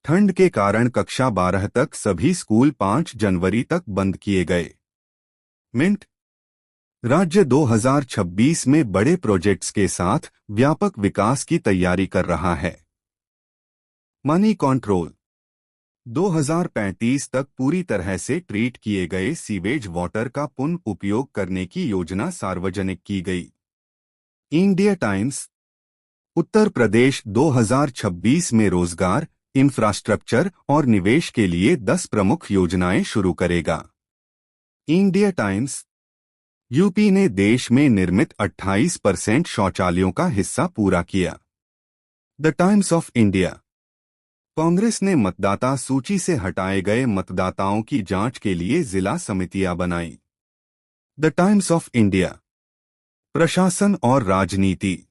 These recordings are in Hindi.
ठंड के कारण कक्षा 12 तक सभी स्कूल 5 जनवरी तक बंद किए गए। मिंट। राज्य 2026 में बड़े प्रोजेक्ट्स के साथ व्यापक विकास की तैयारी कर रहा है। Money control. 2035 तक पूरी तरह से ट्रीट किए गए सीवेज वाटर का पुनः उपयोग करने की योजना सार्वजनिक की गई। India times. उत्तर प्रदेश 2026 में रोजगार, इंफ्रास्ट्रक्चर और निवेश के लिए 10 प्रमुख योजनाएं शुरू करेगा। India times. यूपी ने देश में निर्मित 28% शौचालयों का हिस्सा पूरा किया। The Times of India. Congress ने मतदाता सूची से हटाए गए मतदाताओं की जांच के लिए जिला समितियां बनाई। The Times of India. प्रशासन और राजनीति।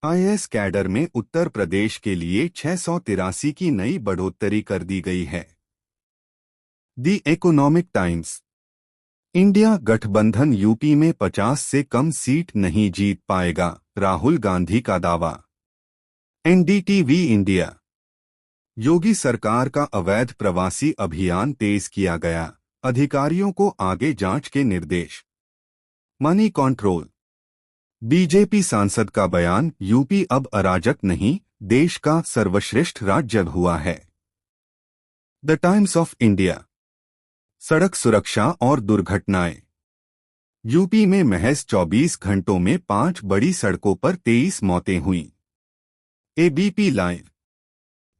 आईएएस कैडर में उत्तर प्रदेश के लिए 683 की नई बढ़ोतरी कर दी गई है। The economic times. इंडिया गठबंधन यूपी में 50 से कम सीट नहीं जीत पाएगा, राहुल गांधी का दावा। NDTV India. योगी सरकार का अवैध प्रवासी अभियान तेज किया गया, अधिकारियों को आगे जांच के निर्देश। Money control. बीजेपी सांसद का बयान, यूपी अब अराजक नहीं, देश का सर्वश्रेष्ठ राज्य हुआ है। The Times of India. सड़क सुरक्षा और दुर्घटनाएं। यूपी में महज 24 घंटों में 5 बड़ी सड़कों पर 23 मौतें हुईं। ABP live.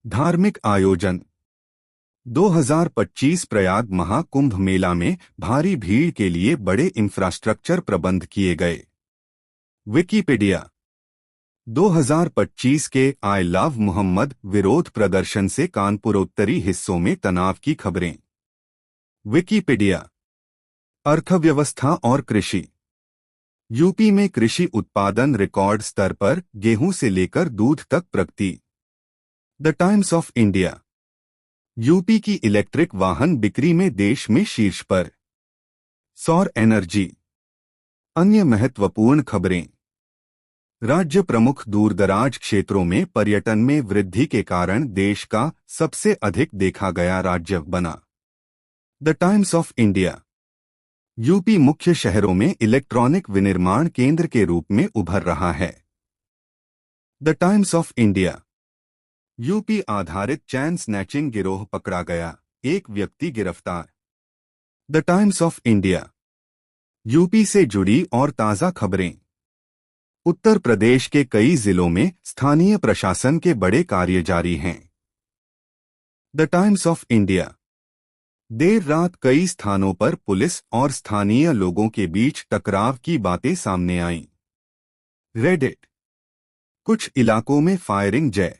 धार्मिक आयोजन। 2025 प्रयाग महाकुंभ मेला में भारी भीड़ के लिए बड़े इंफ्रास्ट्रक्चर प्रबंध किए गए। विकिपीडिया। 2025 के आई लव मोहम्मद विरोध प्रदर्शन से कानपुरोत्तरी हिस्सों में तनाव की खबरें। विकिपीडिया। अर्थव्यवस्था और कृषि। यूपी में कृषि उत्पादन रिकॉर्ड स्तर पर, गेहूं से लेकर दूध तक प्रगति। The Times of India. UP की इलेक्ट्रिक वाहन बिक्री में देश में शीर्ष पर। सौर एनर्जी। अन्य महत्वपूर्ण खबरें। राज्य प्रमुख दूरदराज क्षेत्रों में पर्यटन में वृद्धि के कारण देश का सबसे अधिक देखा गया राज्य बना। The Times of India. UP मुख्य शहरों में इलेक्ट्रॉनिक विनिर्माण केंद्र के रूप में उभर रहा है। The Times of India. UP आधारित चैन स्नैचिंग गिरोह पकड़ा गया, एक व्यक्ति गिरफ्तार। The Times of India. UP से जुड़ी और ताज़ा खबरें। उत्तर प्रदेश के कई जिलों में स्थानीय प्रशासन के बड़े कार्य जारी हैं। The Times of India. देर रात कई स्थानों पर पुलिस और स्थानीय लोगों के बीच टकराव की बातें सामने आईं। रेडिट। कुछ इलाकों में फायरिंग जय